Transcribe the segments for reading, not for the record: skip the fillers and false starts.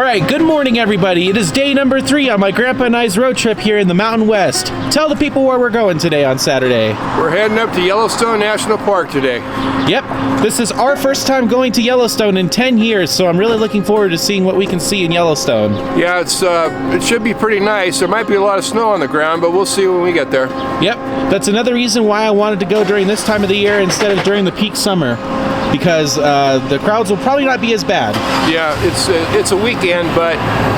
Alright, good morning everybody. It is day number 3 on my grandpa and I's road trip here in the Mountain West. Tell the people where we're going today on Saturday. We're heading up to Yellowstone National Park today. Yep, this is our first time going to Yellowstone in 10 years, so I'm really looking forward to seeing what we can see in Yellowstone. Yeah, it should be pretty nice. There might be a lot of snow on the ground, but we'll see when we get there. Yep, that's another reason why I wanted to go during this time of the year instead of during the peak summer, because the crowds will probably not be as bad. Yeah, it's a weekend, but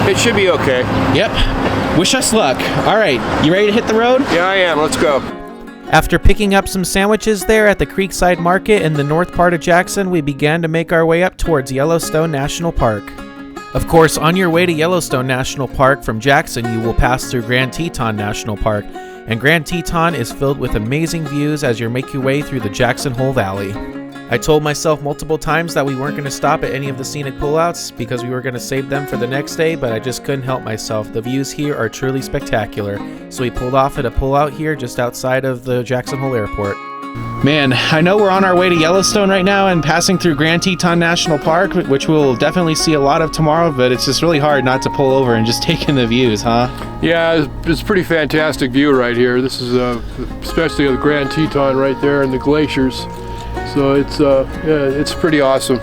it should be okay. Yep, wish us luck. Alright, you ready to hit the road? Yeah, I am. Let's go. After picking up some sandwiches there at the Creekside Market in the north part of Jackson, we began to make our way up towards Yellowstone National Park. Of course, on your way to Yellowstone National Park from Jackson, you will pass through Grand Teton National Park, and Grand Teton is filled with amazing views as you make your way through the Jackson Hole Valley. I told myself multiple times that we weren't going to stop at any of the scenic pullouts because we were going to save them for the next day, but I just couldn't help myself. The views here are truly spectacular. So we pulled off at a pullout here just outside of the Jackson Hole Airport. Man, I know we're on our way to Yellowstone right now and passing through Grand Teton National Park, which we'll definitely see a lot of tomorrow, but it's just really hard not to pull over and just take in the views, huh? Yeah, it's a pretty fantastic view right here. This is especially the Grand Teton right there and the glaciers. So it's pretty awesome.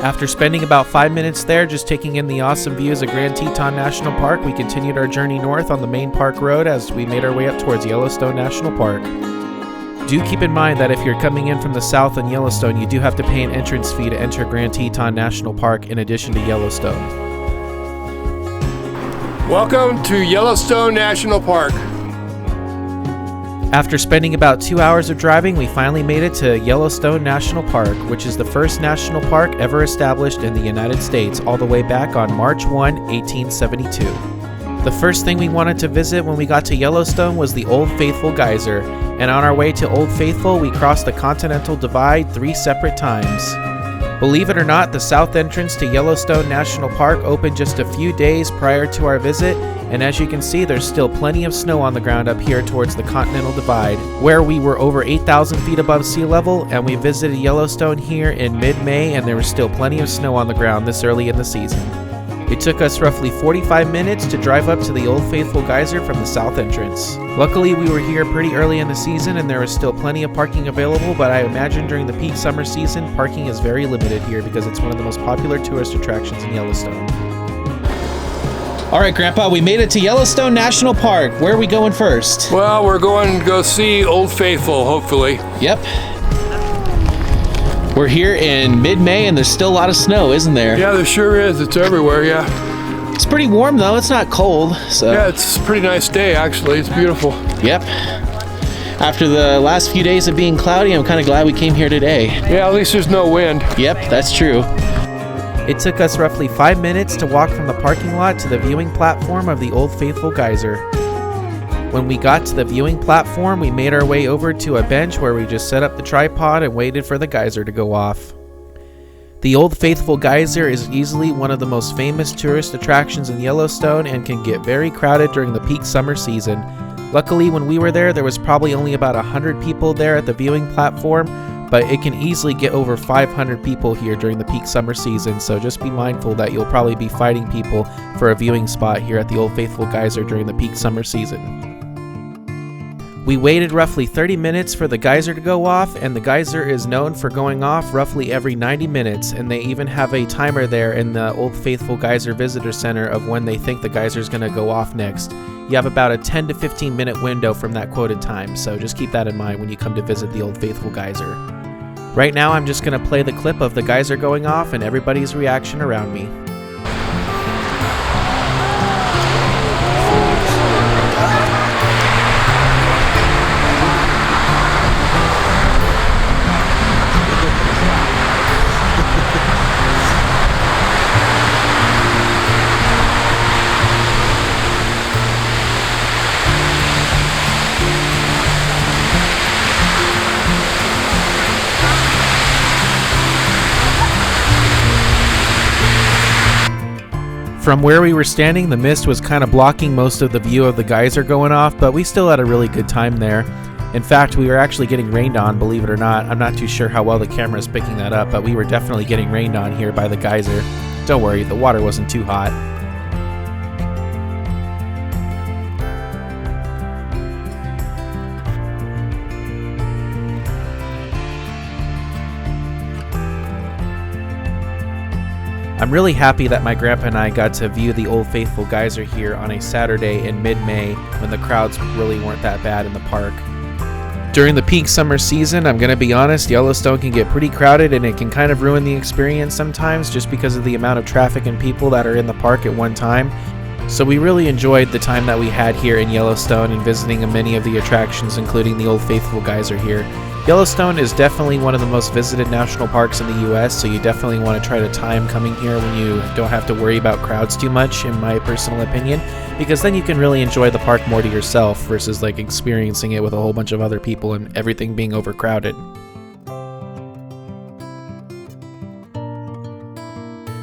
After spending about 5 minutes there just taking in the awesome views of Grand Teton National Park, we continued our journey north on the main park road as we made our way up towards Yellowstone National Park. Do keep in mind that if you're coming in from the south in Yellowstone, you do have to pay an entrance fee to enter Grand Teton National Park in addition to Yellowstone. Welcome to Yellowstone National Park. After spending about 2 hours of driving, we finally made it to Yellowstone National Park, which is the first national park ever established in the United States, all the way back on March 1, 1872. The first thing we wanted to visit when we got to Yellowstone was the Old Faithful Geyser, and on our way to Old Faithful, we crossed the Continental Divide 3 separate times. Believe it or not, the south entrance to Yellowstone National Park opened just a few days prior to our visit, and as you can see, there's still plenty of snow on the ground up here towards the Continental Divide, where we were over 8,000 feet above sea level, and we visited Yellowstone here in mid-May, and there was still plenty of snow on the ground this early in the season. It took us roughly 45 minutes to drive up to the Old Faithful Geyser from the south entrance. Luckily, we were here pretty early in the season and there was still plenty of parking available, but I imagine during the peak summer season, parking is very limited here because it's one of the most popular tourist attractions in Yellowstone. Alright, Grandpa, we made it to Yellowstone National Park. Where are we going first? Well, we're going to go see Old Faithful, hopefully. Yep. We're here in mid-May and there's still a lot of snow, isn't there? Yeah, there sure is. It's everywhere, yeah. It's pretty warm though, it's not cold. So. Yeah, it's a pretty nice day actually. It's beautiful. Yep. After the last few days of being cloudy, I'm kind of glad we came here today. Yeah, at least there's no wind. Yep, that's true. It took us roughly 5 minutes to walk from the parking lot to the viewing platform of the Old Faithful Geyser. When we got to the viewing platform, we made our way over to a bench where we just set up the tripod and waited for the geyser to go off. The Old Faithful Geyser is easily one of the most famous tourist attractions in Yellowstone and can get very crowded during the peak summer season. Luckily, when we were there was probably only about 100 people there at the viewing platform, but it can easily get over 500 people here during the peak summer season, so just be mindful that you'll probably be fighting people for a viewing spot here at the Old Faithful Geyser during the peak summer season. We waited roughly 30 minutes for the geyser to go off, and the geyser is known for going off roughly every 90 minutes, and they even have a timer there in the Old Faithful Geyser Visitor Center of when they think the geyser is going to go off next. You have about a 10 to 15 minute window from that quoted time, so just keep that in mind when you come to visit the Old Faithful Geyser. Right now I'm just going to play the clip of the geyser going off and everybody's reaction around me. From where we were standing, the mist was kind of blocking most of the view of the geyser going off, but we still had a really good time there. In fact, we were actually getting rained on, believe it or not. I'm not too sure how well the camera is picking that up, but we were definitely getting rained on here by the geyser. Don't worry, the water wasn't too hot. I'm really happy that my grandpa and I got to view the Old Faithful Geyser here on a Saturday in mid-May when the crowds really weren't that bad in the park. During the peak summer season, I'm going to be honest, Yellowstone can get pretty crowded and it can kind of ruin the experience sometimes just because of the amount of traffic and people that are in the park at one time. So we really enjoyed the time that we had here in Yellowstone and visiting many of the attractions, including the Old Faithful Geyser here. Yellowstone is definitely one of the most visited national parks in the US, so you definitely want to try to time coming here when you don't have to worry about crowds too much, in my personal opinion, because then you can really enjoy the park more to yourself versus like experiencing it with a whole bunch of other people and everything being overcrowded.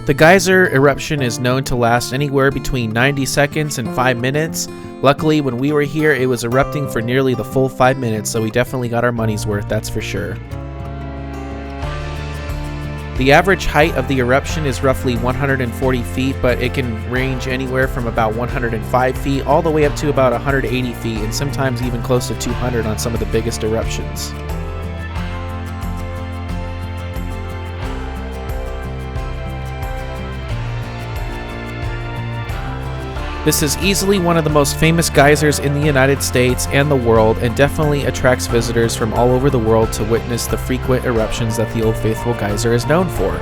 The geyser eruption is known to last anywhere between 90 seconds and 5 minutes. Luckily, when we were here, it was erupting for nearly the full 5 minutes, so we definitely got our money's worth, that's for sure. The average height of the eruption is roughly 140 feet, but it can range anywhere from about 105 feet all the way up to about 180 feet, and sometimes even close to 200 on some of the biggest eruptions. This is easily one of the most famous geysers in the United States and the world, and definitely attracts visitors from all over the world to witness the frequent eruptions that the Old Faithful Geyser is known for.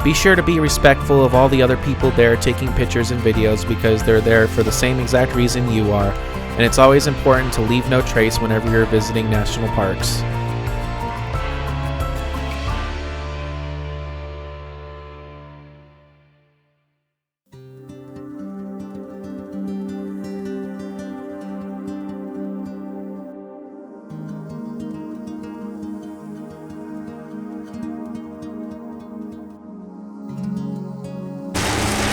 Be sure to be respectful of all the other people there taking pictures and videos because they're there for the same exact reason you are, and it's always important to leave no trace whenever you're visiting national parks.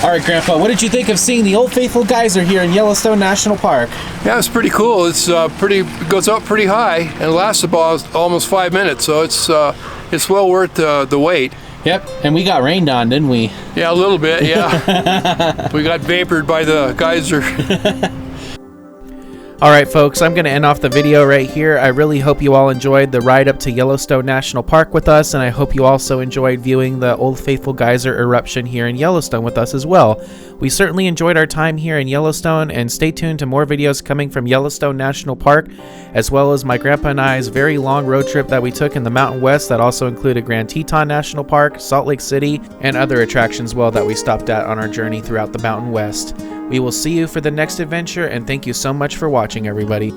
All right, Grandpa, what did you think of seeing the Old Faithful Geyser here in Yellowstone National Park? Yeah, it's pretty cool. It's it goes up pretty high and lasts about almost 5 minutes, so it's well worth the wait. Yep, and we got rained on, didn't we? Yeah, a little bit, yeah. We got vapored by the geyser. Alright folks, I'm going to end off the video right here. I really hope you all enjoyed the ride up to Yellowstone National Park with us, and I hope you also enjoyed viewing the Old Faithful Geyser eruption here in Yellowstone with us as well. We certainly enjoyed our time here in Yellowstone, and stay tuned to more videos coming from Yellowstone National Park, as well as my grandpa and I's very long road trip that we took in the Mountain West that also included Grand Teton National Park, Salt Lake City, and other attractions that we stopped at on our journey throughout the Mountain West. We will see you for the next adventure, and thank you so much for watching, everybody.